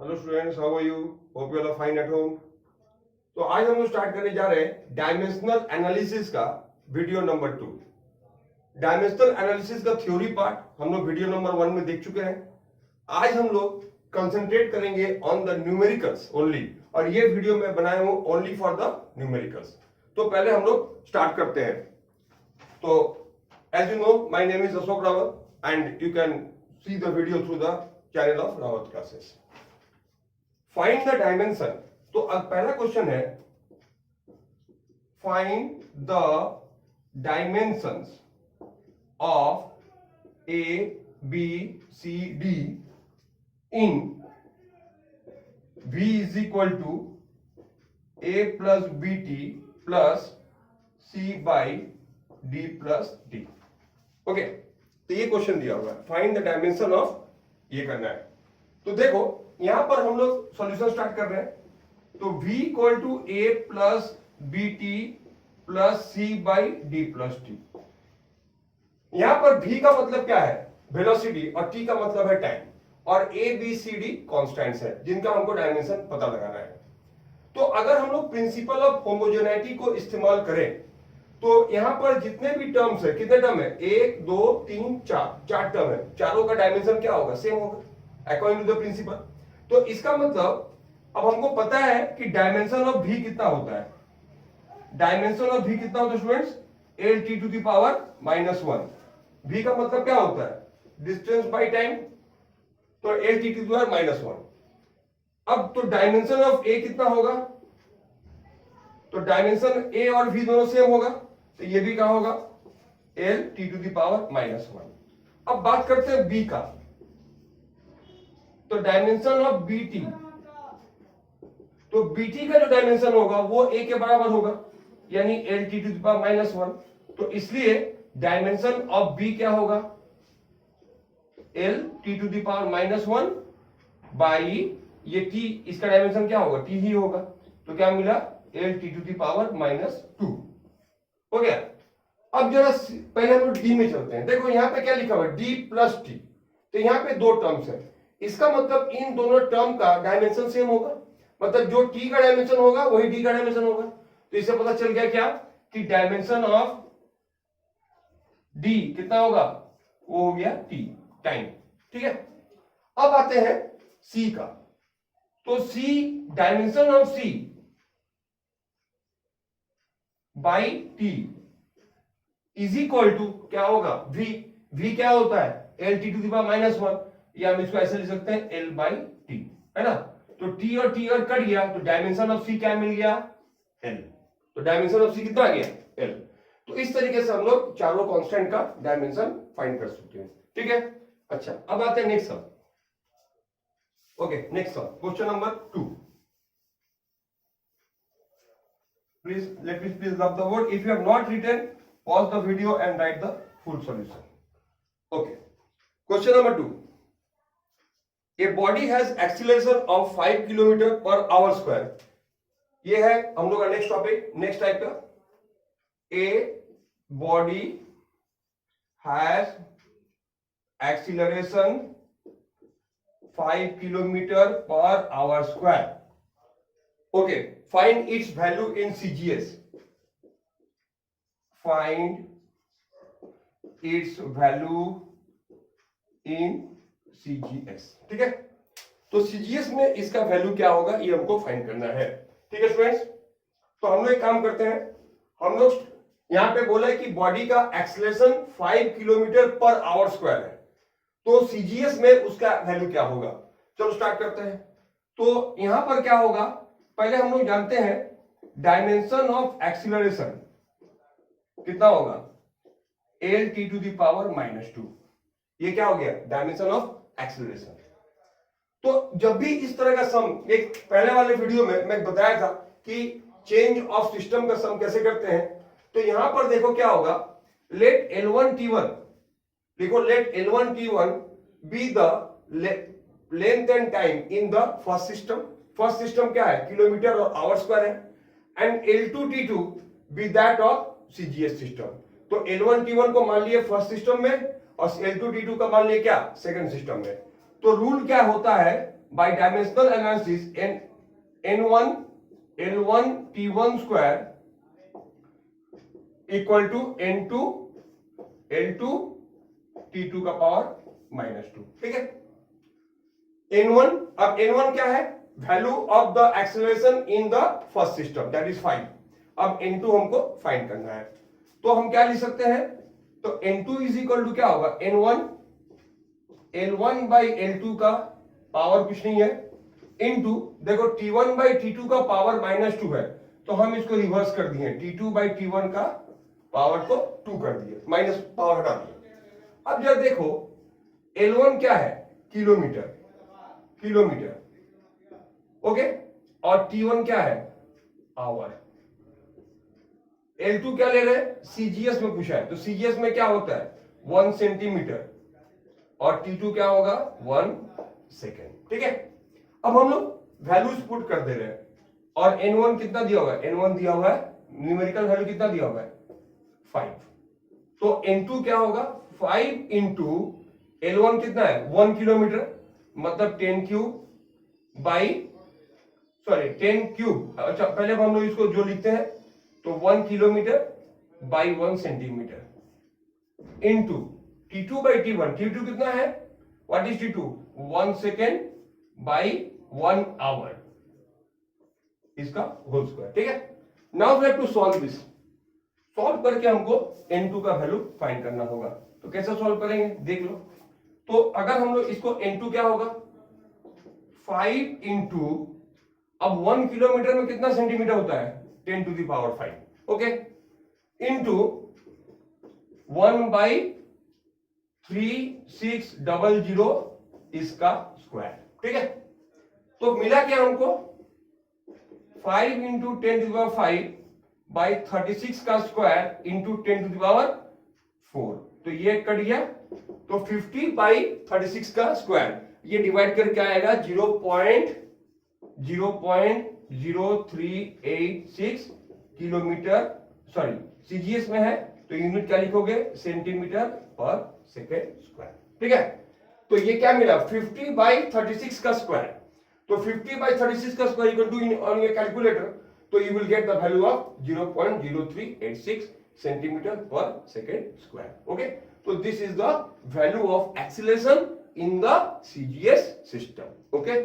Hello students, how are you? Hope you are fine at home. तो आज हम लोग स्टार्ट करने जा रहे हैं डायमेंशनल एनालिसिस का वीडियो नंबर 2। डायमेंशनल एनालिसिस का थ्योरी पार्ट हम लोग वीडियो नंबर 1 में देख चुके हैं। आज हम लोग कंसंट्रेट करेंगे ऑन द न्यूमेरिकल्स ओनली, और ये वीडियो मैं बनाया हूं ओनली फॉर द न्यूमेरिकल्स। तो पहले हम लोग स्टार्ट करते हैं। तो as you know, my name is Ashok Rawat and you can see the video through the channel of Rawat classes. Find the dimension. तो अब पहला क्वेश्चन है, find the dimensions of A B C D in V is equal to A plus B T plus C by D plus D. Okay, तो ये question दिया हुआ है, find the dimension of, ये करना है। तो देखो यहां पर हम लोग सॉल्यूशन स्टार्ट कर रहे हैं। तो v equal to A plus B T plus C by D plus T. यहां पर v का मतलब क्या है? वेलोसिटी, और t का मतलब है टाइम, और a b c d constants है जिनका हमको डायमेंशन पता लगाना है। तो अगर हम लोग प्रिंसिपल ऑफ होमोजेनिटी को इस्तेमाल करें तो यहां पर जितने भी टर्म्स है, कितने टर्म है? 1 2 3 4, 4 टर्म है। चारों का डायमेंशन क्या होगा? सेम होगा अकॉर्डिंग टू द प्रिंसिपल। तो इसका मतलब अब हमको पता है कि डायमेंशन ऑफ v कितना होता है। डायमेंशन ऑफ v कितना होता है students? L T to the power -1। v का मतलब क्या होता है? डिस्टेंस बाय टाइम, तो L T to the power -1। अब तो डायमेंशन ऑफ a कितना होगा? तो डायमेंशन a और v दोनों सेम होगा, तो ये भी क्या होगा? L T to the power -1। अब बात करते हैं b का। तो डायमेंशन ऑफ bt, तो bt का जो डायमेंशन होगा वो a के बराबर होगा, यानी L T to the power -1। तो इसलिए डायमेंशन ऑफ b क्या होगा? L T to the power -1 by ये t, इसका डायमेंशन क्या होगा? t ही होगा। तो क्या मिला? L T to the power -2 हो गया। अब जरा पहले हम लोग डी में चलते हैं। देखो यहां पे क्या लिखा हुआ है? d plus T. तो यहां पे दो टर्म्स है, इसका मतलब इन दोनों टर्म का डायमेंशन सेम होगा, मतलब जो t का डायमेंशन होगा वही d का डायमेंशन होगा। तो इससे पता चल गया क्या कि डायमेंशन ऑफ d कितना होगा? वो हो गया t, टाइम। ठीक है, अब आते हैं c का। तो c, dimension of c by t is equal to क्या होगा? v। v क्या होता है? L T to the power -1, या हम इसको ऐसे लिख सकते हैं एल बाई टी, है ना। तो t और t और कट गया, तो डायमेंशन ऑफ c क्या मिल गया? l। तो डायमेंशन ऑफ c कितना आ गया? l। तो इस तरीके से हम लोग चारों कांस्टेंट का डायमेंशन फाइंड कर सकते हैं। ठीक है, अच्छा अब आते हैं next some. Okay, next sum, question number 2। Please let me please love the word. If you have not written, pause the video and write the full solution. Okay, question number 2. A body has acceleration of 5 kilometre per hour square. ये है हम लोग का next topic, next type का। A body has acceleration 5 kilometre per hour square. Okay, find its value in CGS। Find its value in CGS। ठीक है, तो CGS में इसका वैल्यू क्या होगा ये हमको फाइंड करना है। ठीक है स्टूडेंट्स, तो हम लोग एक काम करते हैं। हम लोग यहां पे बोला है कि बॉडी का acceleration 5 kilometre per hour square है, तो CGS में उसका वैल्यू क्या होगा? चलो स्टार्ट करते हैं। तो यहां पर क्या होगा, पहले हम लोग जानते हैं डायमेंशन ऑफ एक्सीलरेशन कितना होगा? L T to the power -2। ये क्या हो गया? Dimension of acceleration. तो जब भी इस तरह का सम, एक पहले वाले वीडियो में मैं बताया था कि चेंज ऑफ सिस्टम का सम कैसे करते हैं। तो यहां पर देखो क्या होगा, लेट L1 T1, देखो let L1 T1 be the length and time in the first system. First system क्या है? किलोमीटर और आवर स्क्वायर है। And L2 T2 be that of CGS system. तो L1 T1 को मान लिए फर्स्ट सिस्टम में, और L2 T2 का मान लिए क्या? सेकंड सिस्टम में। तो रूल क्या होता है by dimensional analysis n1 L1 T1 square equal to n2 L2 T2 का पावर -2। ठीक है, n1, अब n1 क्या है? Value of the acceleration in the first system, that is 5। अब n2 हमको फाइंड करना है, तो हम क्या लिख सकते हैं? तो n2 इज इक्वल टू क्या होगा? n1 L1 बाई L2 का पावर कुछ नहीं है, इनटू देखो T1 बाई T2 का पावर -2 है, तो हम इसको रिवर्स कर दिए, T2 बाई T1 का पावर को 2 कर दिए, माइनस पावर हटा दिए। अब जब देखो L1 क्या है? किलोमीटर, ओके, और T1 क्या है? आवर। L2 क्या ले रहे हैं? सीजीएस में पूछा है, तो सीजीएस में क्या होता है? 1 सेंटीमीटर, और T2 क्या होगा? 1 सेकेंड। ठीक है, अब हम लोग वैल्यूज पुट कर दे रहे हैं, और N1 कितना दिया हुआ है? N1 दिया हुआ है, न्यूमेरिकल वैल्यू कितना दिया हुआ है? 5। तो N2 क्या होगा? 5 इंटू L1 कितना है? 1 किलोमीटर, मतलब 10 क्यूब बाई 10 क्यूब। अच्छा, पहले हम लोग इसको जो लिखते हैं, तो 1 kilometre by 1 centimetre into T2 by T1। T2 कितना है? What is T2? 1 second by 1 hour, इसका होल स्क्वायर। ठीक है, now we have to solve this. Solve करके हमको N2 का वैल्यू फाइंड करना होगा। तो कैसे सॉल्व करेंगे देख लो। तो अगर हम लोग इसको N2 क्या होगा? 5 इंटू, अब 1 किलोमीटर में कितना सेंटीमीटर होता है? 10 to the power 5, okay, into 1 by 3600 इसका स्क्वायर। ठीक है, तो मिला क्या हमको? 5 into 10 to the power 5 by 36 का square into 10 to the power 4, तो ये कट गया, तो 50 बाई 36 का स्क्वायर, ये डिवाइड करके आएगा 0.0386 किलोमीटर, सॉरी सीजीएस में है तो यूनिट क्या लिखोगे? Centimetre per second square. ठीक है, तो ये क्या मिला? 50 बाई 36 का स्क्वायर, तो 50 बाई 36 का square equal to on your calculator, तो you will get the value of 0.0386 centimetre per second square. Okay, तो this is the value of acceleration in the CGS system. Okay,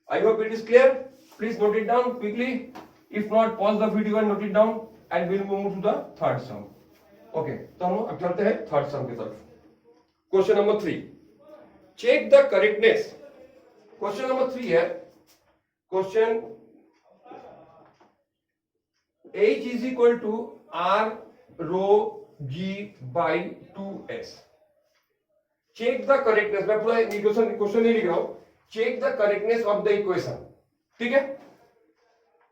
I hope it is clear. Please note it down quickly. If not, pause the video and note it down, and we'll move to the third sum. Okay, तो हम अब चलते हैं third sum की तरफ। Question number 3, check the correctness. Question number 3 है, question H is equal to R rho G by 2S. Check the correctness, मैं पूरा क्वेश्चन नहीं लिख रहा हूं, check the correctness of the equation. ठीक है,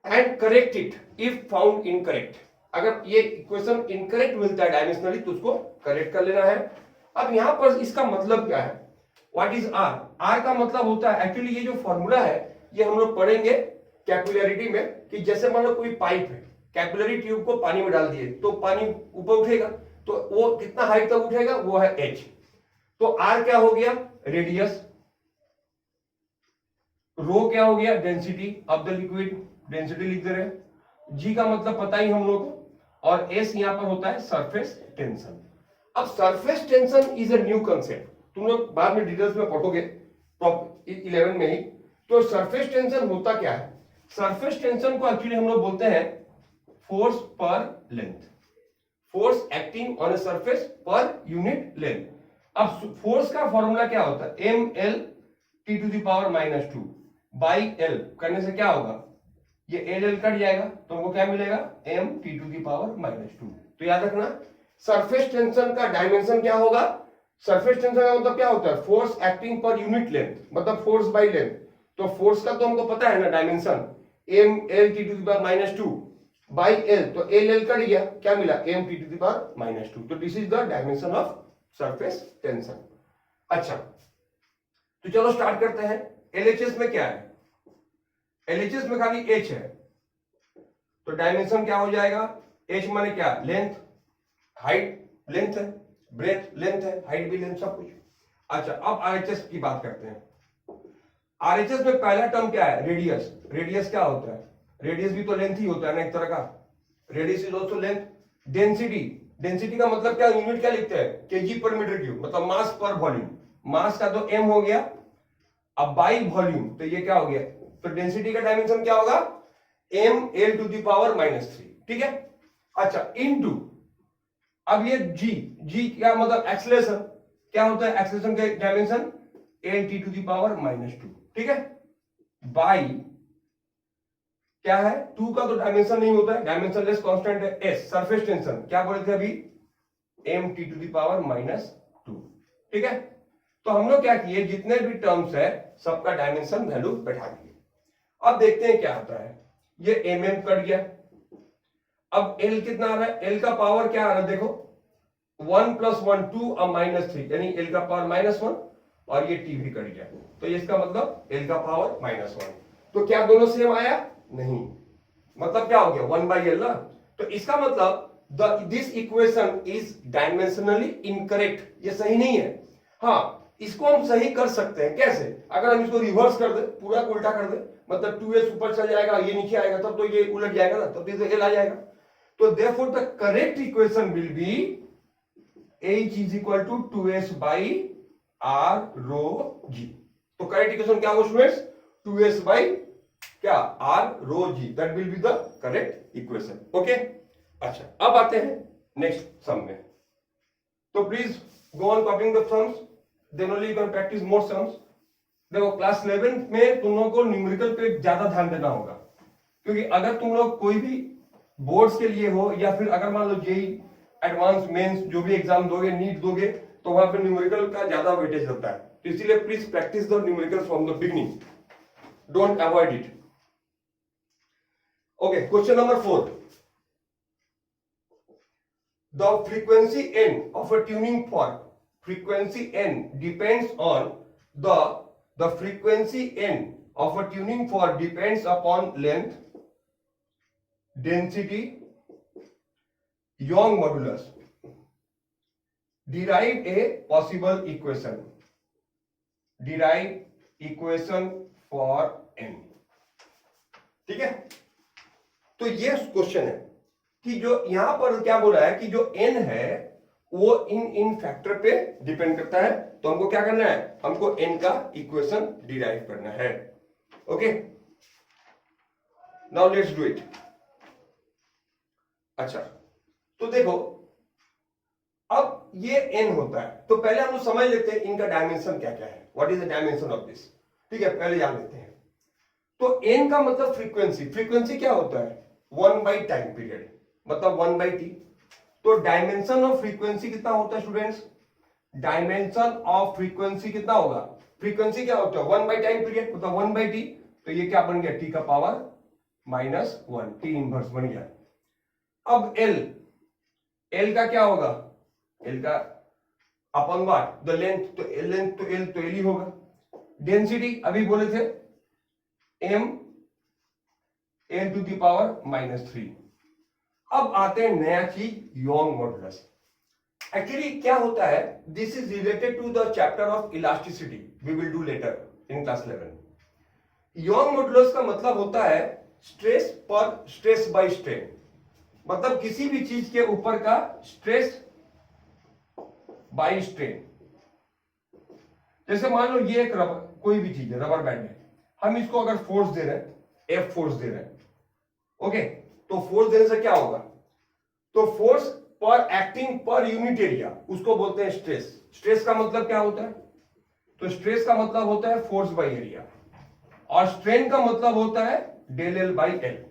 and correct it if found incorrect. अगर ये इक्वेशन इनकरेक्ट मिलता है डायमेंशनली, तो उसको करेक्ट कर लेना है। अब यहां पर इसका मतलब क्या है? What is are? आर का मतलब होता है, एक्चुअली ये जो फॉर्मूला है ये हम लोग पढ़ेंगे कैपिलरिटी में, कि जैसे मान लो कोई पाइप है, कैपिलरी ट्यूब को पानी में डाल दिए तो पानी ऊपर उठेगा, तो वो कितना हाइट तक उठेगा? वो है h। तो R क्या हो गया? रेडियस। रो क्या हो गया? Density of the liquid, density लिख दे रहे। G का मतलब पता ही हम लोग को, और S यहां पर होता है सरफेस टेंशन। अब surface tension is a new concept, तुम लोग बाद में डिटेल्स में पढ़ोगे 11 में ही। तो सरफेस टेंशन होता क्या है? सरफेस टेंशन को एक्चुअली हम लोग बोलते हैं force per length, force acting on a surface per unit length. अब फोर्स का फॉर्मूला क्या होता है? ml t to the power -2 by l करने से क्या होगा? ये l कट जाएगा, तो हमको क्या मिलेगा? m t to the power -2। तो याद रखना, सरफेस टेंशन का डायमेंशन क्या होगा? सरफेस टेंशन का मतलब क्या होता है? Force acting per unit length, मतलब फोर्स बाई लेंथ। तो फोर्स का तो हमको पता है ना dimension, ml t to the power -2 by l, तो l कट गया, क्या मिला? m t to the power -2। तो this is the dimension of surface tension. अच्छा, तो चलो स्टार्ट करते हैं। LHS में क्या है? LHS में खाली h है, तो डायमेंशन क्या हो जाएगा? h माने क्या? लेंथ, हाइट लेंथ है, ब्रेथ लेंथ है, हाइट भी लेंथ, सब कुछ। अच्छा, अब RHS की बात करते हैं। आरएचएस में पहला टर्म क्या है? रेडियस। रेडियस क्या होता है? रेडियस भी तो लेंथ ही होता है ना एक तरह का। Radius is also length. Density, density का मतलब क्या, यूनिट क्या लिखते हैं? केजी पर मीटर क्यूब, मतलब मास पर वॉल्यूम। मास का तो एम हो गया, अब बाई वॉल्यूम तो ये क्या हो गया? तो डेंसिटी का डायमेंशन क्या होगा? M L to the power -3, ठीक है। अच्छा, इनटू, अब ये जी, जी क्या मतलब? एक्सेलरेशन। क्या होता है एक्सेलरेशन के dimension? L T to the power -2, ठीक है। बाई क्या है? 2 का तो डायमेंशन नहीं होता है, डायमेंशनलेस कांस्टेंट है। एस सरफेस टेंशन, क्या बोले थे अभी? M T to the power -2, ठीक है। तो हम लोग क्या किए, जितने भी टर्म्स है सबका डायमेंशन वैल्यू बैठा दिए। अब देखते हैं क्या आता है। ये एम एम कट गया, अब एल कितना आ रहा है? एल का पावर क्या आ रहा है देखो, 1 + 1 2 अब -3, यानी एल का पावर -1, और ये टी भी कट गया, तो इसका मतलब एल का पावर -1। तो क्या दोनों सेम आया? नहीं, मतलब क्या हो गया? 1/L ना। तो इसका मतलब this equation is dimensionally incorrect, ये सही नहीं है। हाँ, इसको हम सही कर सकते हैं। कैसे? अगर हम इसको रिवर्स कर दे, पूरा उल्टा कर दे, मतलब 2s ऊपर चल जाएगा, ये नीचे आएगा, तब तो ये उलट जाएगा ना, तब तो एल आ जाएगा। तो therefore the correct equation will be h is equal to 2s by r rho g। तो करेक्ट इक्वेशन क्या होगा स्टूडेंट्स? 2s by क्या? r rho g, that will be the correct equation। Okay, अच्छा अब आते हैं नेक्स्ट सम में। तो please go on copying the sums, then only you can practise more sums. देखो क्लास 11 में तुम लोगों को न्यूमेरिकल पे ज्यादा ध्यान देना होगा, क्योंकि अगर तुम लोग कोई भी बोर्ड्स के लिए हो, या फिर अगर मान लो जेई एडवांस मेंस जो भी एग्जाम दोगे, नीट दोगे, तो वहां पे न्यूमेरिकल का ज्यादा वेटेज होता है। तो इसीलिए please practice the numerical from the beginning, don't avoid it. Okay, question number 4। The frequency n of a tuning fork, frequency n depends on the frequency n of a tuning fork depends upon length, density, Young modulus। Derive a possible equation, derive equation for n। ठीक है, तो ये question है कि जो यहां पर क्या बोला है कि जो n है वो इन फैक्टर पे डिपेंड करता है। तो हमको क्या करना है? हमको n का इक्वेशन डिराइव करना है। Okay, now let's do it. अच्छा, तो देखो अब ये n होता है, तो पहले हम लोग समझ लेते हैं इनका डायमेंशन क्या क्या है। What is the dimension of this? ठीक है, पहले जान लेते हैं। तो n का मतलब फ्रीक्वेंसी, फ्रीक्वेंसी क्या होता है? 1/टाइम पीरियड, मतलब 1/t। तो डायमेंशन ऑफ फ्रीक्वेंसी कितना होता है स्टूडेंट्स? डायमेंशन ऑफ फ्रीक्वेंसी कितना होगा? फ्रीक्वेंसी क्या होता है? 1/टाइम पीरियड, मतलब 1/t। तो ये क्या बन गया? t का पावर -1, t इनवर्स बन गया। अब l का क्या होगा? l का अपन व्हाट? द लेंथ, तो लेंथ तो l ही होगा। डेंसिटी अभी बोले थे m l to the power -3। अब आते हैं नया चीज, योंग मॉडुलस। एक्चुअली क्या होता है, this is related to the chapter of elasticity, we will do later in class 11। Young modulus का मतलब होता है स्ट्रेस पर स्ट्रेस बाय स्ट्रेन, मतलब किसी भी चीज के ऊपर का स्ट्रेस बाय स्ट्रेन। जैसे मान लो ये एक रबर, कोई भी चीज है, रबर बैंड है, हम इसको अगर फोर्स दे रहे हैं, एफ फोर्स दे रहे हैं, ओके, तो फोर्स देने से क्या होगा? तो फोर्स पर एक्टिंग पर यूनिट एरिया, उसको बोलते हैं स्ट्रेस। स्ट्रेस का मतलब क्या होता है? तो स्ट्रेस का मतलब होता है फोर्स बाय एरिया, और स्ट्रेन का मतलब होता है डेल एल बाई एल।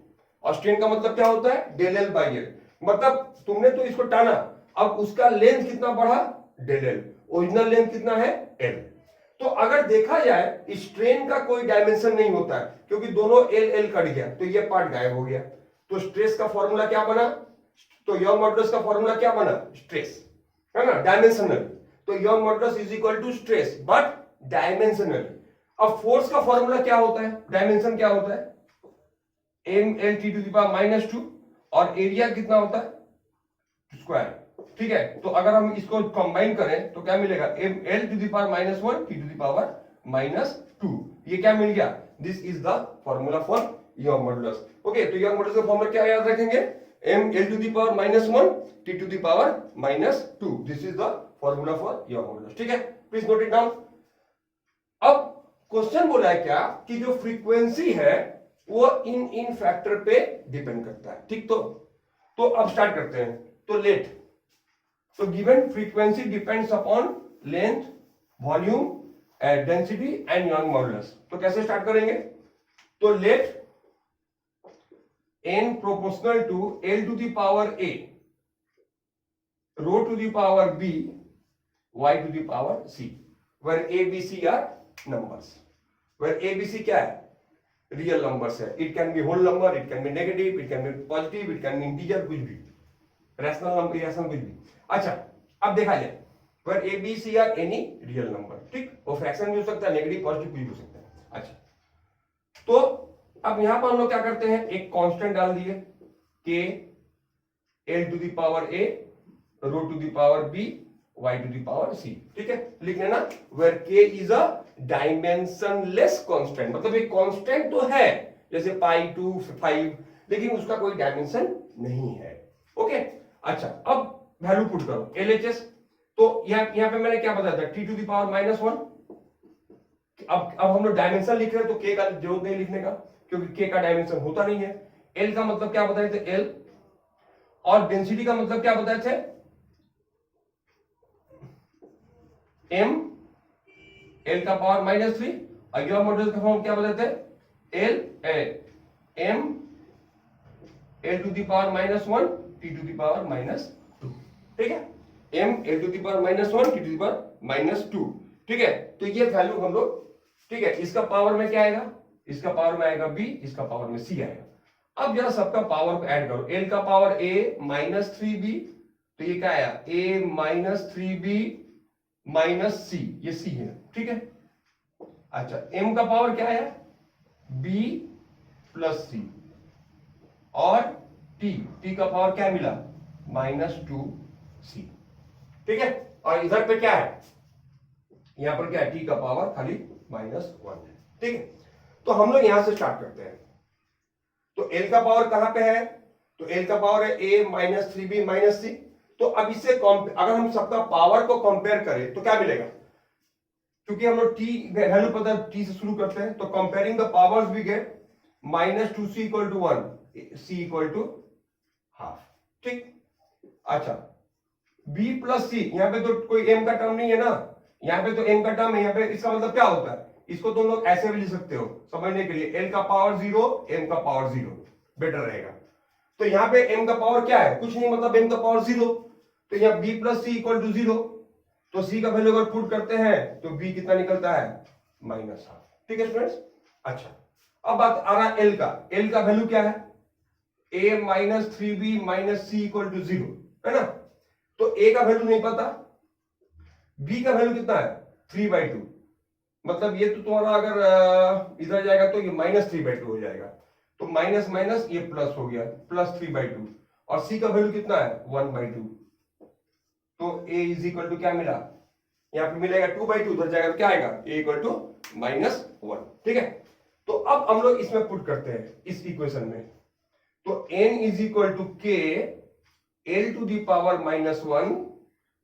और स्ट्रेन का मतलब क्या होता है? Del L by L. मतलब तुमने तो इसको टाना, अब उसका लेंथ कितना बढ़ा? Del L. ओरिजिनल लेंथ कितना है? एल। तो अगर देखा जाए स्ट्रेन का कोई डायमेंशन नहीं होता है, क्योंकि दोनों एल एल कट गया, तो ये पार्ट गायब हो गया। तो स्ट्रेस का फॉर्मूला क्या बना? तो योंग मॉडुलस का फॉर्मूला क्या बना? स्ट्रेस, है ना, डायमेंशनल। तो Young modulus is equal to stress but dimensional. अब फोर्स का फॉर्मूला क्या होता है? डायमेंशन क्या होता है? M L T to the power -2, और एरिया कितना होता है? स्क्वायर। ठीक है, तो अगर हम इसको कंबाइन करें तो क्या मिलेगा? M L to the power -1 T to the power minus 2। ये क्या मिल गया? This is the formula for Young modulus. Okay, तो यंग मॉडुलस का फॉर्मूला क्या याद रखेंगे? m l to the power -1 t to the power -2। This is the formula for Young modulus. ठीक है, प्लीज नोट इट डाउन। अब question बोला है क्या कि जो फ्रीक्वेंसी है वो इन फैक्टर पे डिपेंड करता है। ठीक, तो अब स्टार्ट करते हैं। तो लेट, तो given frequency depends upon length, volume, density and young modulus. तो कैसे स्टार्ट करेंगे? तो late n proportional to l to the power a, rho to the power b, y to the power c, where a b c are numbers, where a b c क्या है? Real numbers है। It can be whole number, it can be negative, it can be positive, it can be integer, कुछ भी, rational number, irrational, कुछ भी। अच्छा, अब देखा जाए where a b c are any real number। ठीक, वो फ्रैक्शन भी हो सकता है, नेगेटिव, पॉजिटिव, कुछ भी हो सकता है। अच्छा, तो अब यहां पर हम लोग क्या करते हैं, एक कांस्टेंट डाल दिए k l to the power a, rho to the power b, y to the power c। ठीक है, लिख लेना where k is a dimensionless constant. मतलब एक कांस्टेंट तो है जैसे पाई 2 5, लेकिन उसका कोई डायमेंशन नहीं है। ओके, अच्छा, अब वैल्यू पुट करो LHS। तो यहां पे मैंने क्या बताया था, t टू द पावर -1। अब हम लोग डायमेंशन लिख रहे हैं तो k का जरूरत नहीं लिखने का, क्योंकि k का डायमेंशन होता नहीं है। l का मतलब क्या बताए थे, l, और डेंसिटी का मतलब क्या बताए थे, m, l का पावर -3। अगला मॉडल का फॉर्म क्या बताए थे, l m l to the power -1 t to the power -2। ठीक है, m l to the power -1 t to the power -2। ठीक है, तो ये वैल्यू हम लोग, ठीक है, इसका पावर में क्या आएगा, इसका पावर में आएगा b, इसका पावर में c आएगा। अब जरा सबका पावर को ऐड करो। l का पावर a -3b, तो ये क्या आया, a -3b -c, ये c है। ठीक है, अच्छा, m का पावर क्या आया, b + c, और t का पावर क्या मिला, -2c। ठीक है, और इधर पे क्या है, यहां पर क्या है, t का पावर खाली -1 है। ठीक है, तो हम लोग यहां से स्टार्ट करते हैं। तो l का पावर कहां पे है, तो l का पावर है a -3b -c। तो अब इससे अगर हम सबका पावर को कंपेयर करें तो क्या मिलेगा, क्योंकि हम लोग t वैल्यू पता है, t से शुरू करते हैं, तो comparing the powers we get -2c = 1, c = ½ ठीक, अच्छा, b + c, यहां पे तो कोई m का टर्म नहीं है ना, यहां पे तो m का टर्म है। यहां पे इसका मतलब क्या होता है, इसको तुम लोग ऐसे भी लिख सकते हो समझने के लिए, l का पावर 0, m का पावर 0, बेटर रहेगा। तो यहाँ पे m का पावर क्या है, कुछ नहीं, मतलब m का पावर 0, तो यहाँ b + c = 0, तो c का वैल्यू अगर पुट करते हैं तो b कितना निकलता है, -½ ठीक है स्टूडेंट्स। अच्छा, अब बात आ रहा है l का वैल्यू क्या है, a -3b -c = 0 है ना। तो a का वैल्यु नहीं पता, b का वैल्यू कितना है, 3/2, मतलब ये तो तुम्हारा अगर इधर जाएगा तो ये -3/2 हो जाएगा, तो माइनस माइनस ये प्लस हो गया, +3/2, और c का वैल्यू कितना है, 1/2। तो a = क्या मिला, यहां पे मिलेगा 2/2, उधर जाएगा तो क्या आएगा, a = -1। ठीक है, तो अब हम लोग इसमें पुट करते हैं इस इक्वेशन में। तो n = k l to the power -1,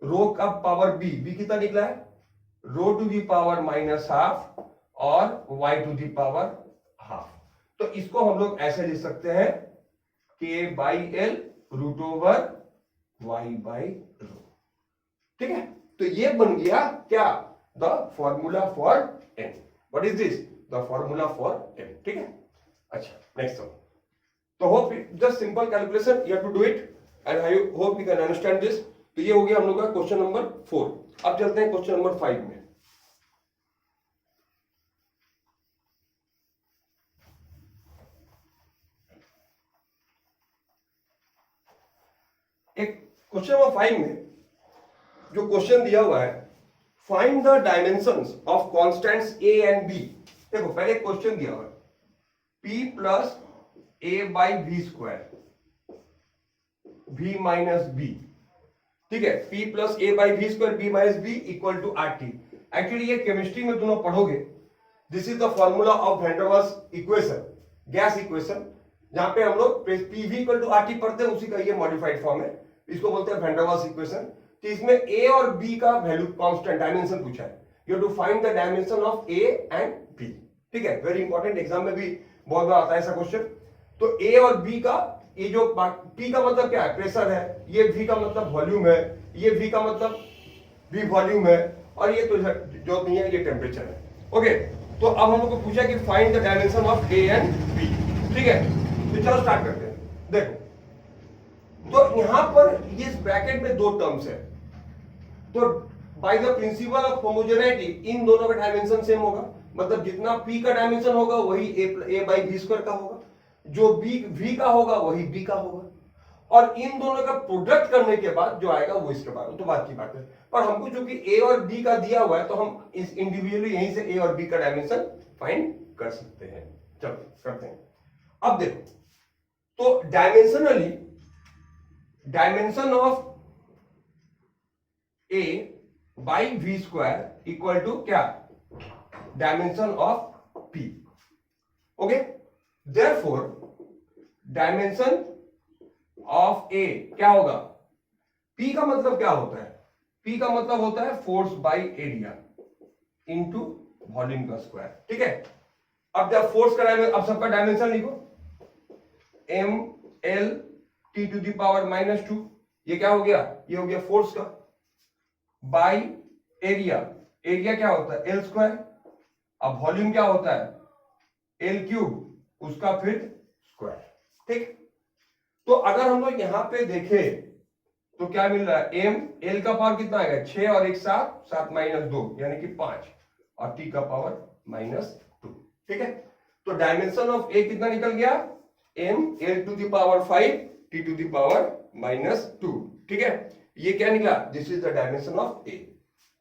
rho का पावर b कितना निकला है, रो टू द पावर -½ और y टू द पावर ½ तो इसको हम लोग ऐसे लिख सकते हैं k/l √y/ρ। ठीक है, तो ये बन गया क्या, the formula for n। What is this, the formula for n। ठीक है, अच्छा, नेक्स्ट वन। तो hope just simple calculation, you have to do it and I hope you can understand this. तो ये हो गया हम लोग का क्वेश्चन नंबर 4। अब चलते हैं क्वेश्चन नंबर 5 में। एक क्वेश्चन नंबर 5 में जो क्वेश्चन दिया हुआ है, find the dimensions of constants a and b। देखो पहले क्वेश्चन दिया हुआ है p + a/v², v - b, ठीक है, p + a/v², b - b = RT। Actually ये केमिस्ट्री में दोनों पढ़ोगे this is the formula of van der Waals equation, gas equation, जहां पे हम लोग पीवी इक्वल टू आरटी पढ़ते हैं, उसी का ये मॉडिफाइड फॉर्म है, इसको बोलते हैं वैन डर वाल्स इक्वेशन। तो इसमें ए और बी का वैल्यू कांस्टेंट डायमेंशन पूछा है, you have to find the dimension of A and B. ठीक है, वेरी इंपॉर्टेंट, एग्जाम में भी बहुत बार आता है ऐसा क्वेश्चन। तो ए और बी का, ये जो पी का मतलब क्या है, प्रेशर है, ये वी का मतलब वॉल्यूम है, ये वी का मतलब वी वॉल्यूम है, और ये तो जो नहीं है ये टेम्परेचर है। ओके, तो अब हम लोग को पूछा कि find the dimension of A and B. ठीक है, तो चलो स्टार्ट करते हैं। देखो, तो यहां पर इस ब्रैकेट में दो टर्म्स है, तो by the principle of homogeneity इन दोनों का डायमेंशन सेम होगा, मतलब जितना p का डायमेंशन होगा वही a बाई बी स्क्वायर का होगा, जो b v का होगा वही b का होगा, और इन दोनों का प्रोडक्ट करने के बाद जो आएगा वो इसके बाद, तो बात की बात है। पर हमको चूंकि a और b का दिया हुआ है तो हम इस इंडिविजुअली यहीं से a और b का डायमेंशन फाइंड कर सकते हैं। चलो करते हैं। अब देखो, तो dimensionally dimension of a by V square equal to क्या, dimension of p। Okay, therefore dimension of a क्या होगा, p का मतलब क्या होता है, p का मतलब होता है force by area into volume का स्क्वायर। ठीक है, अब जब फोर्स का डायमेंशन, अब सबका डायमेंशन लिखो, m l t to the power -2, ये क्या हो गया, ये हो गया फोर्स का, बाई एरिया, एरिया क्या होता है एल स्क्वायर, अब वॉल्यूम क्या होता है एल क्यूब, उसका फिर स्क्वायर। ठीक, तो अगर हम लोग यहां पे देखें तो क्या मिल रहा है, एम एल का पावर कितना आएगा 6 और 1 7, 7 - 2 यानी कि 5, और टी का पावर -2। ठीक है, तो डायमेंशन ऑफ ए कितना निकल गया, M L to the power 5 T to the power -2। ठीक है, ये क्या निकला, this is the dimension of A.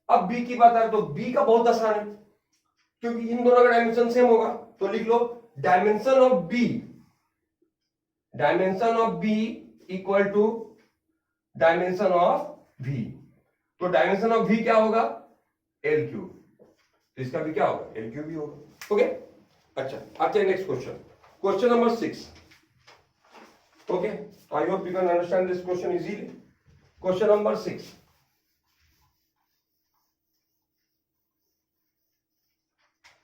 अब बी की बात आए तो बी का बहुत आसान है, क्योंकि इन दोनों का डायमेंशन सेम होगा, तो लिख लो dimension of B, dimension of B equal to dimension of V. तो डायमेंशन ऑफ वी क्या होगा, एल क्यूब, तो इसका भी क्या होगा एल क्यूब भी होगा। ओके, अच्छा आते हैं next question, question number 6। Okay, I hope you can understand this question easily. Question number 6,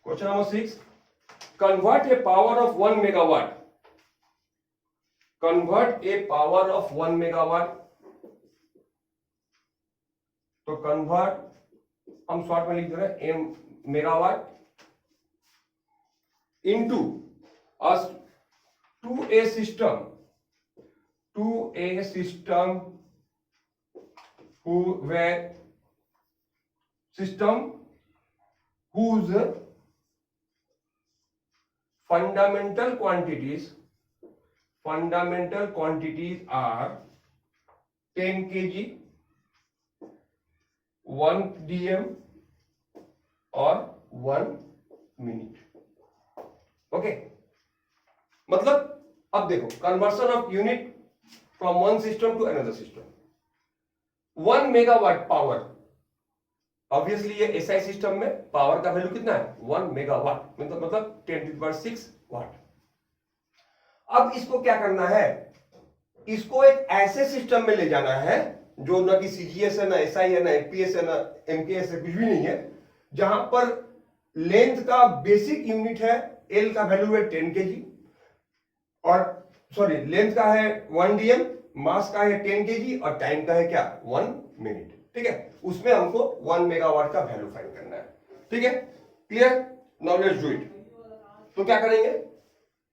question number 6, convert a power of 1 megawatt, convert a power of 1 megawatt, तो कन्वर्ट हम short में लिख दे रहे हैं M megawatt into us to a system whose fundamental quantities are 10 kg, 1 dm और 1 minute. Okay, मतलब अब देखो, conversion of unit from one system to another system, 1 megawatt power, obviously ये एसआई सिस्टम में पावर का वैल्यू कितना है 1 megawatt, मतलब 10⁶ वाट। अब इसको क्या करना है, इसको एक ऐसे सिस्टम में ले जाना है जो ना कि सीजीएस है, ना एसआई है, ना एमपीएस है, ना एमकेएस है, कुछ भी नहीं है, जहां पर लेंथ का बेसिक यूनिट है, एल का वैल्यू है 10 केजी, और सॉरी लेंथ का है 1 dm, मास का है 10 केजी, और टाइम का है क्या 1 मिनट। ठीक है, उसमें हमको 1 मेगावाट का वैल्यू फाइंड करना है। ठीक है, clear, now let's do it. तो क्या करेंगे,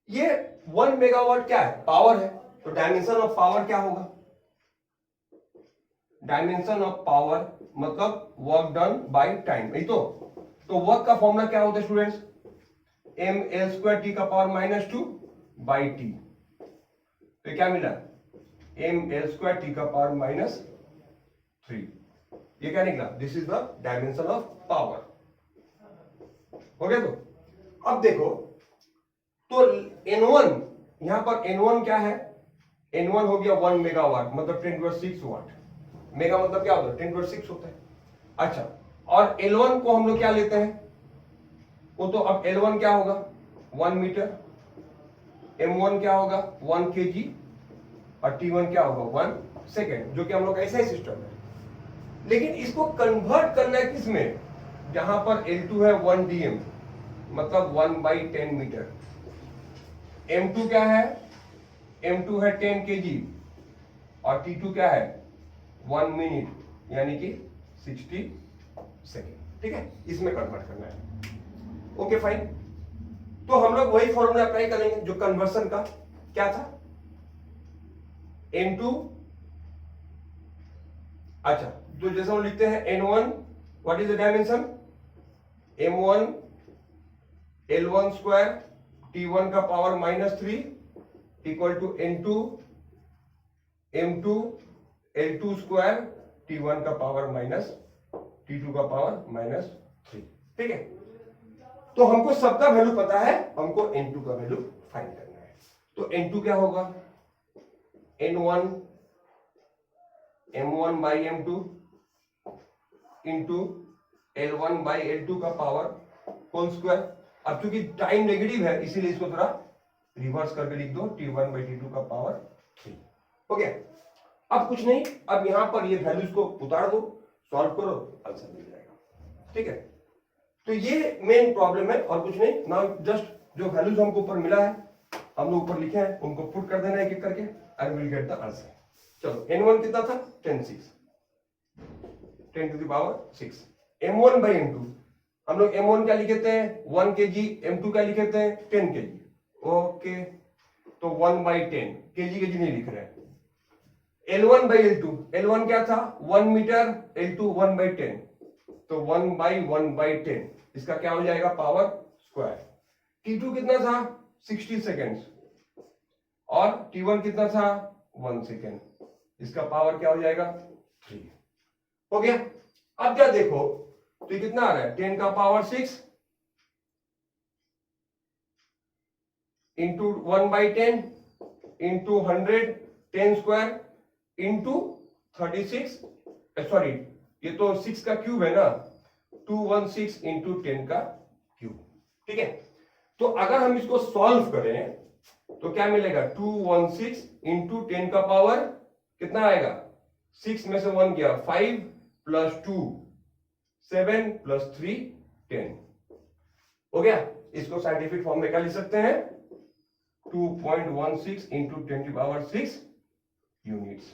ये 1 मेगावाट क्या है, पावर है, तो डायमेंशन ऑफ पावर क्या होगा, डायमेंशन ऑफ पावर मतलब वर्क डन बाय टाइम, नहीं तो वर्क का फॉर्मूला क्या होता है students, M L square T का पावर -2 बाई टी, तो क्या मिला एम एल स्क्वायर टी का पावर -3, ये क्या निकला, this is the dimension of power. हो गया, तो अब देखो, तो N1 यहां पर N1 क्या है, N1 हो गया 1 मेगावाट, मतलब 10⁶ वाट, मेगा मतलब क्या होता है 10⁶ होता है। अच्छा, और L1 को हम लोग क्या लेते हैं, वो तो अब L1 क्या होगा 1 मीटर, M1 क्या होगा 1 kg और T1 क्या होगा 1 सेकेंड, जो कि हम लोग ऐसा ही सिस्टम है। लेकिन इसको कन्वर्ट करना है किसमें, जहां पर L2 है 1 dm मतलब 1/10 मीटर, M2 क्या है, M2 है 10 kg और T2 क्या है 1 मिनट यानी कि 60 सेकेंड। ठीक है, इसमें कन्वर्ट करना है। ओके फाइन, तो हम लोग वही फॉर्मूला अप्लाई करेंगे जो कन्वर्सन का क्या था, M2, अच्छा तो जैसे हम लिखते हैं N1 what is the dimension, M1 L1 square T1 का power -3 equal to N2 M2 L2 square T1 का पावर -T2 का पावर -3। ठीक है, तो हमको सबका वैल्यू पता है, हमको N2 का वैल्यू फाइंड करना है। तो N2 क्या होगा, N1 M1 by M2 into L1 by L2 का पावर होल स्क्वायर। अब चूंकि टाइम नेगेटिव है इसीलिए इसको थोड़ा रिवर्स करके लिख दो, T1 by T2 का पावर 3 हो गया। अब कुछ नहीं, अब यहां पर ये वैल्यूज को उतार दो, सॉल्व करो, आंसर मिल जाएगा। ठीक है, तो ये मेन प्रॉब्लम है और कुछ नहीं। नाउ जस्ट जो वैल्यूज हमको ऊपर मिला है, हम लोग ऊपर लिखे हैं, उनको पुट कर देना एक एक करके, I will get the answer. चलो N1 कितना था 10 to the power 6, M1 by M2 हम लोग M1 क्या लिखे थे 1 kg, M2 क्या लिखे थे 10 kg। ओके, तो 1/10 kg नहीं लिख रहे हैं। L1 by L2, L1 क्या था 1 मीटर, L2 1/10, तो 1/1/10 इसका क्या हो जाएगा पावर स्क्वायर। T2 कितना था 60 सेकेंड्स और T1 कितना था 1 सेकेंड, इसका पावर क्या हो जाएगा 3 हो गया। अब क्या देखो, तो ये कितना आ रहा है 10 का power 6 into 1/10 into 100 10 square into 36, sorry ये तो 6 का क्यूब है ना, 216 इंटू 10 का क्यूब। ठीक है, तो अगर हम इसको सॉल्व करें तो क्या मिलेगा 216 इंटू 10 का पावर कितना आएगा, 6 में से 1 गया 5 प्लस 2 7 प्लस 3 10 हो गया। इसको साइंटिफिक फॉर्म में क्या लिख सकते हैं 2.16 इंटू 10 की पावर 6 यूनिट्स,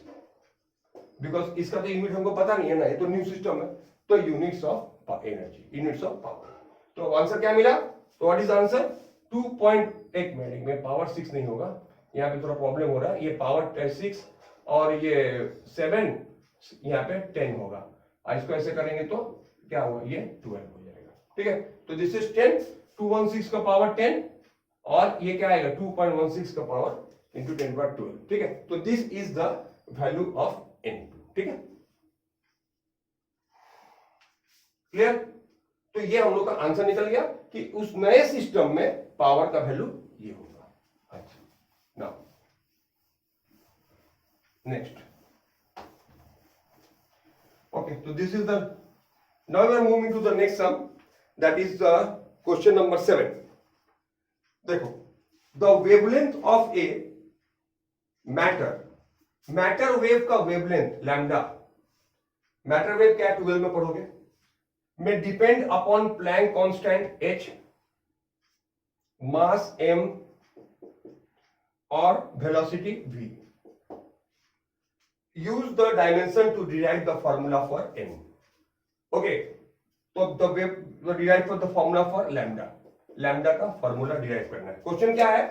बिकॉज इसका तो यूनिट हमको पता नहीं है ना, ये तो न्यू सिस्टम है, तो units of energy, units of power. तो आंसर क्या मिला, तो व्हाट इज आंसर 2.1 मिनट में पावर 6 नहीं होगा, यहाँ पे थोड़ा प्रॉब्लम हो रहा है, ये पावर 6 और ये 7 यहाँ पे 10 होगा, इसको ऐसे करेंगे तो क्या होगा ये 12 हो जाएगा। ठीक है, तो दिस इज 10, 216 का पावर 10 और ये क्या आएगा 2.16 का पावर इंटू 10 बाय 12। ठीक है, तो this is the value of N2। ठीक है, क्लियर। तो ये हम लोग का आंसर निकल गया कि उस नए सिस्टम में पावर का वैल्यू ये होगा। अच्छा, now next, okay, so this is the, now we are moving to the next sum, that is the question number 7। देखो, the wavelength of a matter wave का wavelength lambda, matter wave क्या 12 में पढ़ोगे, में depend upon Planck constant h, mass m और velocity v। use the dimension to derive the formula for n। okay, तो the derive for the formula for lambda का formula derive करना है। Question क्या है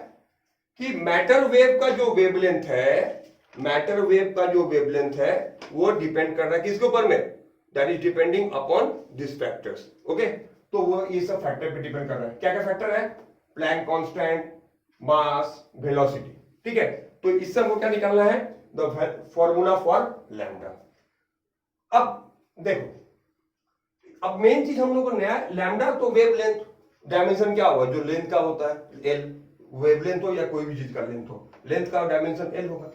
कि मैटर वेव का जो वेवलेंथ है, मैटर वेव का जो वेवलेंथ है वो डिपेंड कर रहा है किसके ऊपर में, that is depending upon this factors. Okay, तो वो ये सब फैक्टर पे डिपेंड कर रहा है। क्या क्या फैक्टर है, प्लैंक कांस्टेंट, मास, वेलोसिटी। ठीक है, तो इससे हमको क्या निकालना है, द फॉर्मूला फॉर लैम्डा। अब देखो, अब मेन चीज हम लोग को नया लैम्डा, तो वेवलेंथ डायमेंशन क्या होगा, जो लेंथ का होता है एल, वेवलेंथ हो या कोई भी चीज का लेंथ हो, लेंथ का डायमेंशन एल होगा।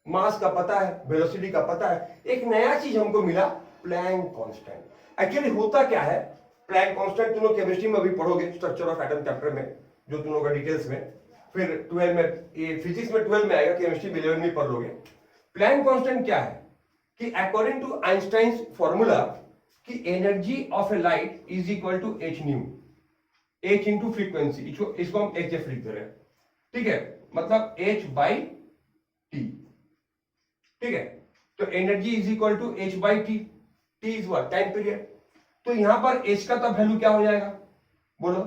मास का पता है, वेलोसिटी का पता है, एक नया चीज हमको मिला प्लैंक कांस्टेंट। एक्चुअली होता क्या है, प्लैंक कांस्टेंट तुम लोग केमिस्ट्री में अभी पढ़ोगे, स्ट्रक्चर ऑफ एटम चैप्टर में, जो तुम लोग का डिटेल्स में, फिर 12 में, ये फिजिक्स में 12 में आएगा, केमिस्ट्री में 11 में पढ़ लोगे। प्लैंक कांस्टेंट क्या है कि अकॉर्डिंग टू आइंस्टाइन फॉर्मूला कि energy of a light is equal to H nu, H into frequency, इसको हम एच एफ लिख दे रहे हैं, ठीक है, मतलब एच बाई टी, ठीक है। तो energy is equal to H by T, T is what, time period. तो यहां पर एच का तब वैल्यू क्या हो जाएगा, बोलो,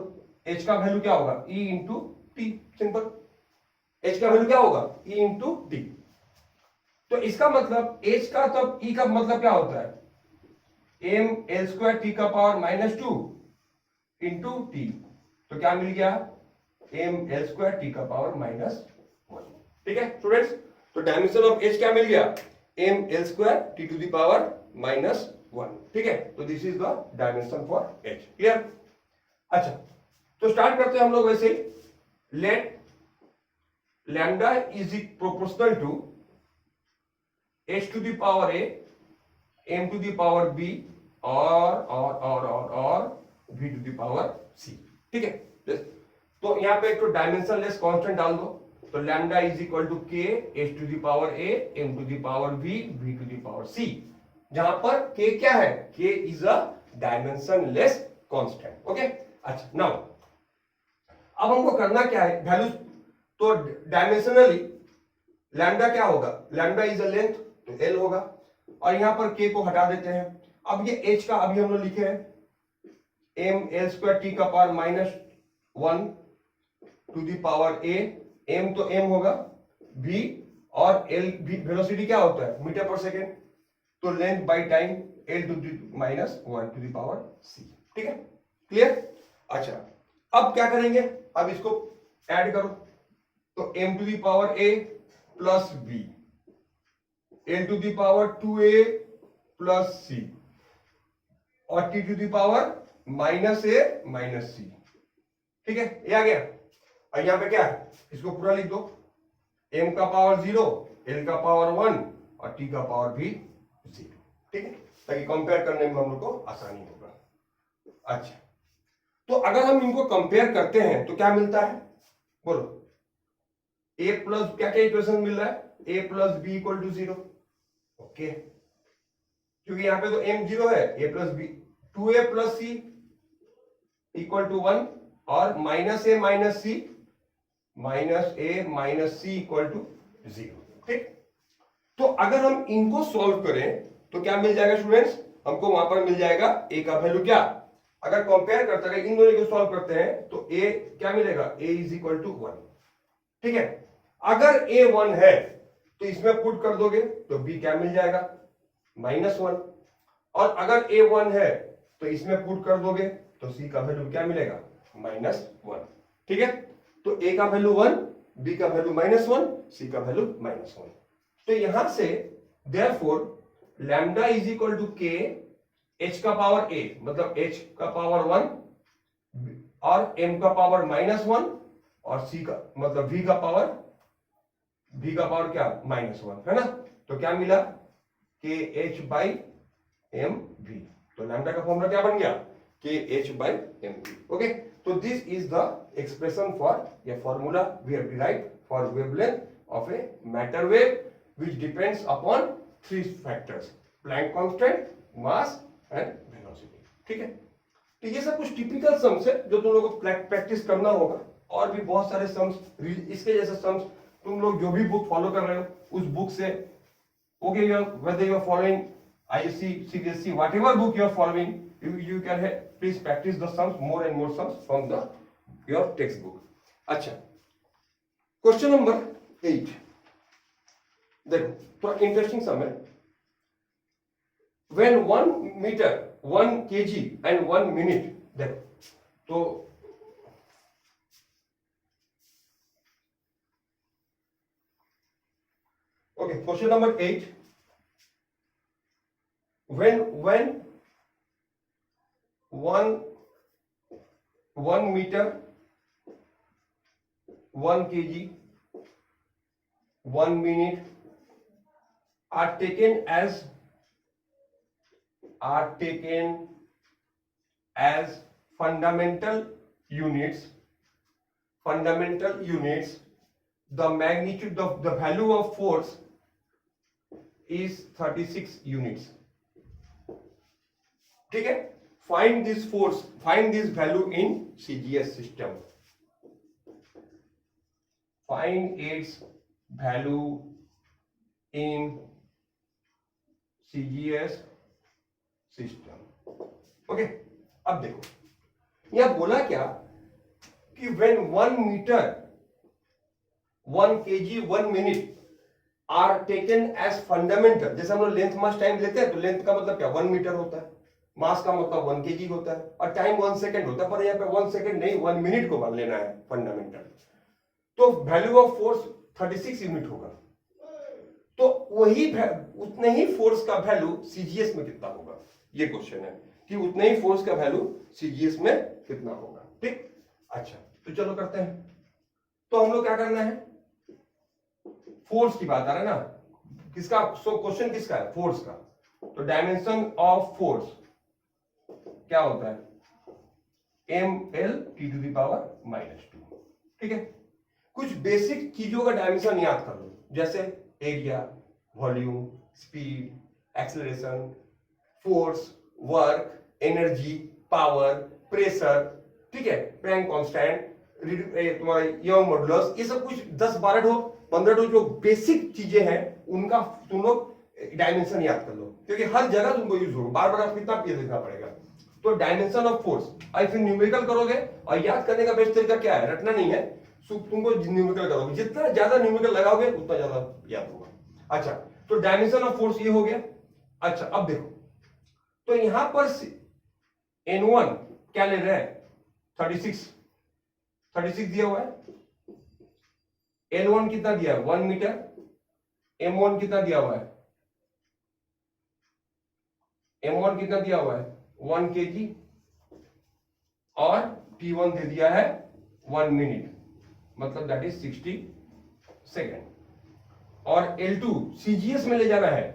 एच का वैल्यू क्या होगा, E into T, simple. H का वैल्यू क्या होगा, ई इंटू टी। तो इसका मतलब एच का तब ई का मतलब क्या होता है, एम एल स्क्वायर टी का पावर -2 इंटू टी। तो क्या मिल गया, एम एल स्क्वायर टी का पावर -1, ठीक है स्टूडेंट्स। तो डायमेंशन ऑफ एच क्या मिल गया, M L square T to the power -1, ठीक है। तो this is the dimension for H, clear. अच्छा, तो स्टार्ट करते हैं हम लोग वैसे ही। Let lambda is proportional to h to the power a, m to the power b और v to the power c, ठीक है। तो यहाँ पे एक तो डायमेंशनलेस कांस्टेंट डाल दो, तो लैम्डा इज इक्वल टू के h to the power a, m to the power b, v to the power c, जहां पर k क्या है, k is a dimensionless constant, okay. अच्छा, नाउ अब हमको करना क्या है, वैल्यू, तो डायमेंशनली लैम्डा क्या होगा, लैम्डा इज अ लेंथ, तो L होगा, और यहां पर K को हटा देते हैं। अब ये H का अभी हम लोग लिखे हैं m L स्क्वायर टी का power -1 to the power A, m तो m होगा, v और L, वेलोसिटी क्या होता है, मीटर पर सेकेंड, तो length by time L to the -1 to the power C, ठीक है, क्लियर। अच्छा, अब क्या करेंगे, अब इसको ऐड करो, तो m to the power A plus b, l to the power 2a plus c, और t to the power -a minus c, ठीक है, ये आ गया। और यहां पे क्या है, इसको पूरा लिख दो, m का पावर 0, l का पावर 1 और t का पावर भी 0, ठीक है, ताकि कंपेयर करने में हम लोग को आसानी होगा। अच्छा, तो अगर हम इनको कंपेयर करते हैं तो क्या मिलता है, बोलो, a प्लस क्या क्या इक्वेशन मिल रहा है, a plus B equal to 0, okay, क्योंकि यहां पे तो m 0 है, a plus B, 2a plus C equal to 1 और -a minus C, -a minus C equal to 0, ठीक। तो अगर हम इनको सॉल्व करें तो क्या मिल जाएगा स्टूडेंट्स, हमको वहां पर मिल जाएगा a का वैल्यू क्या, अगर कंपेयर करते हैं, इन दोनों को सॉल्व करते हैं तो a क्या मिलेगा, a इज इक्वल टू 1, ठीक है। अगर a 1 है तो इसमें पुट कर दोगे तो b क्या मिल जाएगा, -1, और अगर a 1 है तो इसमें पुट कर दोगे तो c का वैल्यू क्या मिलेगा, -1, ठीक है। तो a का वैल्यू 1, b का वैल्यू -1, c का वैल्यू -1। तो यहां से therefore lambda is equal to k, h का पावर a मतलब h का पावर 1 और m का पावर -1 और c का मतलब v का पावर क्या, -1, है ना। तो क्या मिला, K H by M V, तो लैम्डा का फॉर्मूला क्या बन गया, K H by M V, okay. तो this is the expression for a formula we have derived for wavelength of a matter wave which depends upon 3 factors, Planck constant, mass and velocity, ठीक है। तो ये सब कुछ typical sums है जो तुम लोगों को प्रैक्टिस करना होगा, और भी बहुत सारे सम्स, इसके जैसे सम्स तुम लोग जो भी बुक फॉलो कर रहे हो उस बुक से, okay, whether you are following ISC, CBSC, whatever book you are following, you can please practice the sums, more and more sums from your textbook। अच्छा, क्वेश्चन नंबर 8 देखो, थोड़ा इंटरेस्टिंग सम है। When 1 meter, 1 kg and 1 minute, देखो तो okay, question number 8, when 1 meter, 1 kg, 1 minute are taken as fundamental units, the magnitude of the value of force is 36 units. ठीक है, find this force, find this value in CGS system. Find its value in CGS system. Okay, अब देखो यह बोला क्या कि when 1 meter, 1 kg 1 minute are taken as fundamental, जैसे हम लोग लेंथ मास टाइम लेते हैं तो लेंथ का मतलब क्या 1 मीटर होता है, मास का मतलब 1 kg होता है और टाइम 1 सेकेंड होता है, पर यहाँ पे 1 सेकेंड नहीं 1 मिनट को मान लेना है फंडामेंटल। तो वैल्यू ऑफ फोर्स 36 यूनिट होगा, तो वही उतने ही फोर्स का वैल्यू सीजीएस में कितना होगा, ये क्वेश्चन है कि उतने ही फोर्स का वैल्यू सीजीएस में कितना होगा। ठीक, अच्छा तो चलो करते हैं। तो हम लोग क्या करना है, फोर्स की बात आ रहा है ना, किसका, सो क्वेश्चन किसका है, फोर्स का। तो डायमेंशन ऑफ फोर्स क्या होता है, mL(T⁻²). ठीक है, कुछ बेसिक चीजों का डायमेंशन याद कर लो, जैसे area, volume, speed, acceleration, force, work, energy, power, pressure, ठीक है, प्लैंक कांस्टेंट, तुम्हारा यंग मॉडुलस, ये सब कुछ 10-12 15 जो बेसिक चीजें हैं उनका तुम लोग डायमेंशन याद कर लो, क्योंकि हर जगह तुमको यूज होगा, बार बार आप कितना ये देखना पड़ेगा। तो डायमेंशन ऑफ फोर्स और फिर न्यूमेरिकल करोगे, और याद करने का बेस्ट तरीका क्या है, रटना नहीं है, तुमको न्यूमेरिकल करोगे, जितना ज्यादा न्यूमेरिकल लगाओगे उतना ज्यादा याद होगा। अच्छा, तो डायमेंशन ऑफ फोर्स ये हो गया। अच्छा अब देखो, तो यहां पर N1 क्या ले रहे हैं, 36 दिया हुआ है, L1 कितना दिया है 1 मीटर, M1 कितना दिया हुआ है, M1 कितना दिया हुआ है 1 kg, और T1 दे दिया है 1 मिनट, मतलब दैट इज 60 सेकेंड। और L2 सीजीएस में ले जाना है,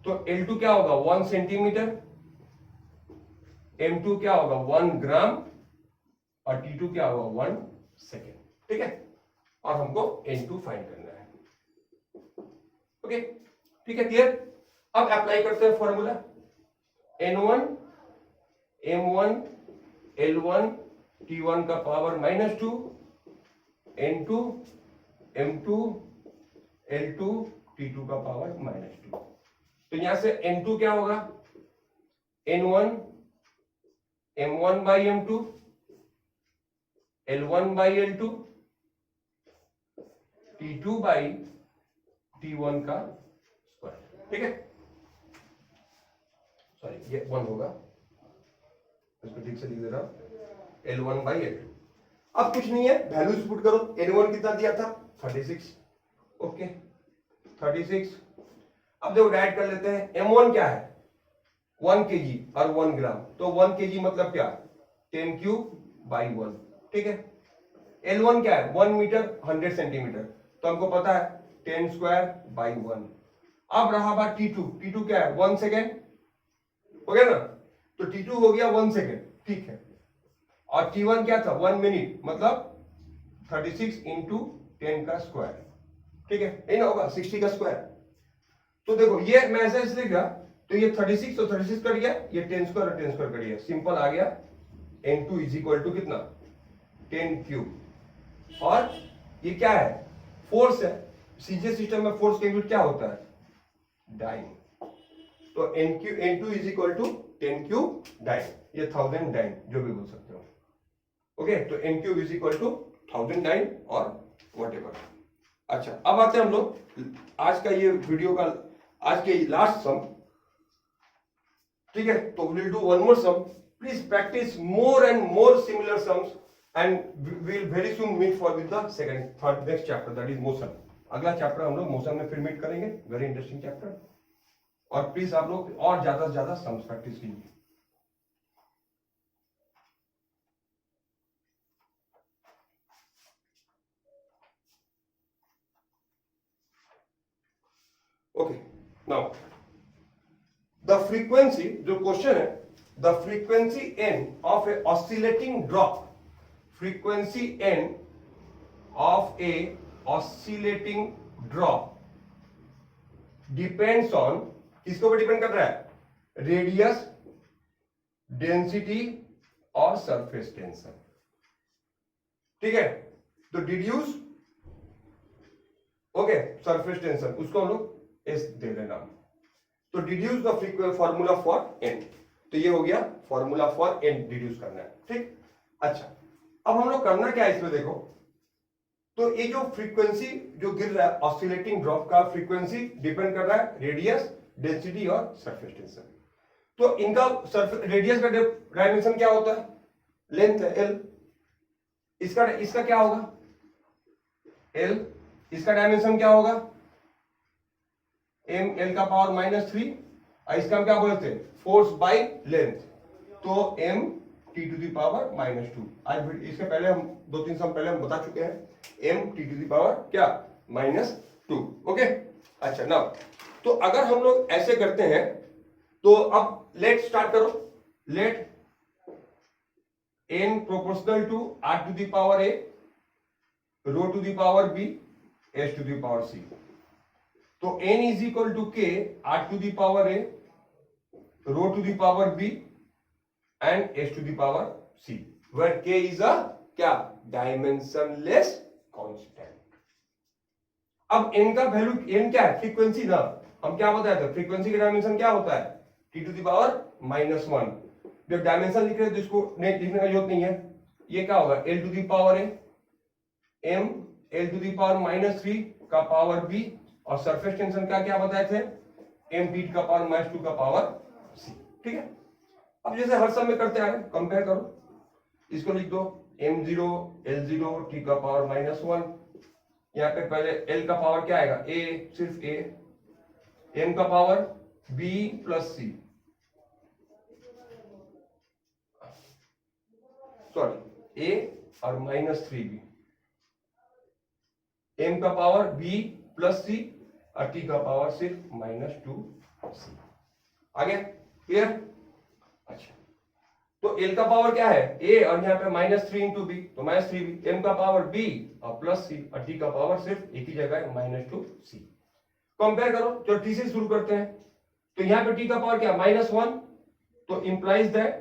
तो L2 क्या होगा 1 सेंटीमीटर, M2 क्या होगा 1 ग्राम, और T2 क्या होगा 1 सेकेंड। ठीक है, और हमको N2 फाइंड करना है। ओके, ठीक है, क्लियर। अब अप्लाई करते हैं formula, N1 M1 L1 T1 का power -2, N2 M2 L2 T2 का पावर -2। तो यहां से N2 क्या होगा, N1 M1 by M2 L1 by L2 T2 by T1 का स्क्वायर। ठीक है, सॉरी ये 1 होगा, इसको ठीक से लिख दे रहा हूं, L1 by L2। अब कुछ नहीं है, वैल्यूज पुट करो। N1 कितना दिया था 36, ओके 36। अब देखो ऐड कर लेते हैं, M1 क्या है 1 kg और 1 ग्राम, तो 1 kg मतलब क्या 10³/1। ठीक है, L1 क्या है 1 मीटर 100 सेंटीमीटर, तो हमको पता है 10^2/1। अब रहा बात T2 क्या है 1 सेकेंड, हो गया ना, तो T2 हो गया 1 सेकेंड, ठीक है, और T1 क्या था 1 मिनट, मतलब 36 × 10 का स्क्वायर। ठीक है, ये ना होगा 60 का स्क्वायर। तो देखो ये मैं ऐसे लिख रहा, तो ये 36 और 36 कट गया, ये 10² और 10² कट गया, सिंपल आ गया N2 = कितना 10³। और ये क्या है फोर्स है, सीजीएस सिस्टम में फोर्स का यूनिट क्या होता है डाइन, तो N2 = 10³ डाइन, ये 1000 डाइन जो भी बोल सकते हो। ओके, तो N3 = 1000 डाइन और व्हाटएवर। अच्छा अब आते हैं हम लोग आज का ये वीडियो का आज के लास्ट सम। ठीक है, तो will do one more sum, please practice more and more similar sums, and we will very soon meet for with the second third next chapter, that is motion. अगला चैप्टर हम लोग मोशन में फिर मीट करेंगे, वेरी इंटरेस्टिंग चैप्टर। और please आप लोग और ज्यादा से ज्यादा सम्स प्रैक्टिस कीजिए। ओके, नाउ द फ्रीक्वेंसी, जो क्वेश्चन है the frequency n of a oscillating drop, frequency n of a oscillating drop depends on, किसके ऊपर डिपेंड कर रहा है? रेडियस, डेंसिटी और सरफेस टेंशन। ठीक है, तो डिड्यूस, ओके, सरफेस टेंशन उसको हम लोग एस दे देना। तो deduce the frequency formula for N, तो ये हो गया फॉर्मूला फॉर एन, डिड्यूस करना है। ठीक, अच्छा अब हम लोग करना क्या है इसमें देखो, तो ये जो फ्रीक्वेंसी जो गिर रहा है ऑसिलेटिंग ड्रॉप का फ्रीक्वेंसी डिपेंड कर रहा है रेडियस, डेंसिटी और सरफेस टेंशन। तो इनका रेडियस का डायमेंशन क्या होता है? लेंथ है एल, इसका क्या होगा? एल, इसका डायमेंशन क्या होगा? एम एल का पावर -3, और इसका हम क्या बोलते हैं? फोर्स बाय लेंथ, तो M T to the power -2। आज इसके पहले हम 2-3 सम पहले हम बता चुके हैं, M T to the power क्या? -2। ओके, अच्छा नाउ तो अगर हम लोग ऐसे करते हैं तो अब लेट स्टार्ट करो, let n proportional to r to the power a, rho to the power b, s to the power c। तो n is equal to k r to the power a, rho to the power b and s to the power c, where k is a क्या? Dimensionless constant. अब n का value, n क्या है? Frequency ना, हम क्या बताए थे? फ्रीक्वेंसी का डायमेंशन क्या होता है? t to the power -1। जब डायमेंशन लिख रहे हैं तो इसको नहीं लिखने का जरूरत नहीं है, ये क्या होगा? l to the power a, m l to the power -3 का पावर b, और सरफेस टेंशन का क्या बताए थे? m t का पावर -2 का पावर c। ठीक है, अब जैसे हर समय करते आ रहे, कंपेयर करो, इसको लिख दो m0 l0 t का पावर -1, यहाँ पे पहले l का पावर क्या आएगा? a, सिर्फ a, m का power b plus c, sorry a और -3b, m का पावर b प्लस c और t का पावर सिर्फ -2c। आ गया? क्लियर? अच्छा, तो l का पावर क्या है? a, और यहाँ पे -3 इंटू b, तो -3b, m का पावर b और प्लस c, और t का पावर सिर्फ एक ही जगह है -2c। कंपेयर करो, चलो t से शुरू करते हैं, तो यहाँ पे t का पावर क्या? -1, तो implies that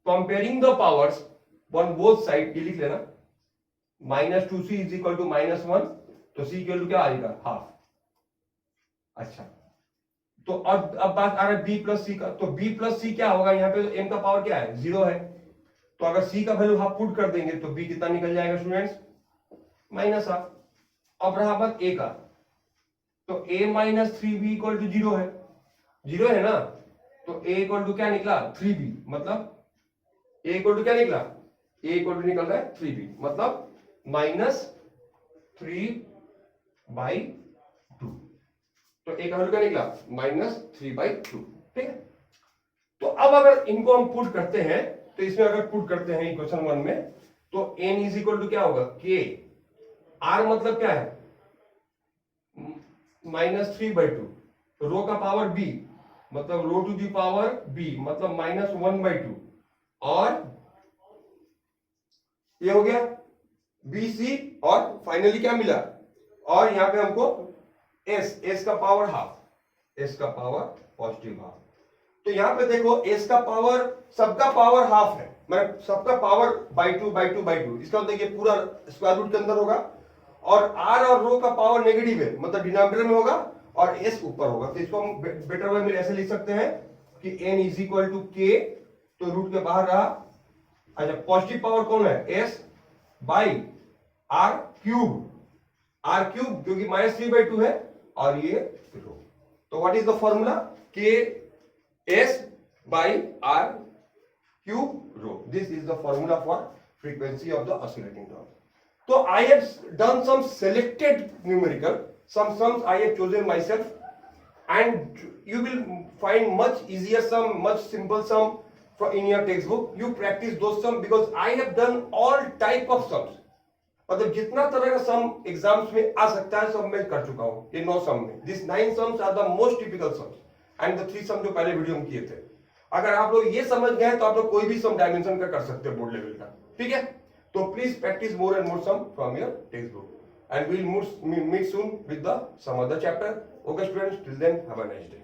comparing the powers on both side, ये लिख लेना, -2c इज इक्वल टू -1, तो c इक्वल टू क्या आएगा? हाफ। अच्छा, तो अब बात आ रहा है b प्लस c का, तो b प्लस c क्या होगा? यहाँ पे m का पावर क्या है? 0 है, तो अगर c का वैल्यू हाफ पुट कर देंगे तो b कितना निकल जाएगा स्टूडेंट्स? -हाफ। अब रहा बात a का, तो a -3b इक्वल टू 0 है, 0 है ना, तो a इक्वल टू क्या निकला? 3b, मतलब a इक्वल टू क्या निकला? a इक्वल टू निकल रहा है 3b, मतलब -3/2। तो a का वैल्यू क्या निकला? -3/2। ठीक है, तो अब अगर इनको हम पुट करते हैं, तो इसमें अगर पुट करते हैं इक्वेशन 1 में, तो n इज इक्वल टू क्या होगा? k, r मतलब क्या है? -3/2, रो का पावर b, मतलब रो टू दी पावर b, मतलब -1/2, और ये हो गया bc, और फाइनली क्या मिला? और यहां पे हमको s का पावर हाफ, s का पावर पॉजिटिव हाफ। तो यहां पे देखो s का पावर, सबका पावर हाफ है, मतलब सबका पावर बाई टू, इसका मतलब ये पूरा स्क्वायर रूट के अंदर होगा, और r और रो का पावर नेगेटिव है, मतलब डिनोमिनेटर में होगा और s ऊपर होगा। तो इसको हम बेटर वे में ऐसे लिख सकते हैं कि n is equal to k, तो रूट के बाहर रहा। अच्छा, पॉजिटिव पावर कौन है? s बाई r क्यूब, क्योंकि -3/2 है, और ये रो। तो what is the formula? k s by r cube rho. This is the formula for frequency of the oscillating drum. So I have done some selected numerical, some sums I have chosen myself, and you will find much easier sum, much simple sum in your textbook. You practice those sums because I have done all type of sums. मतलब जितना तरह का सम exams में आ सकता है सब मैं कर चुका हूं ये 9 सम में। This 9 sums are the most typical sums and the 3 sum जो पहले वीडियो में किए थे। अगर आप लोग ये समझ गए तो आप लोग कोई भी सम डायमेंशन का कर सकते हो बोर्ड लेवल का, ठीक है। तो please practice more and more sum from your text book and we'll meet soon with the some other chapter. Okay students, till then have a nice day.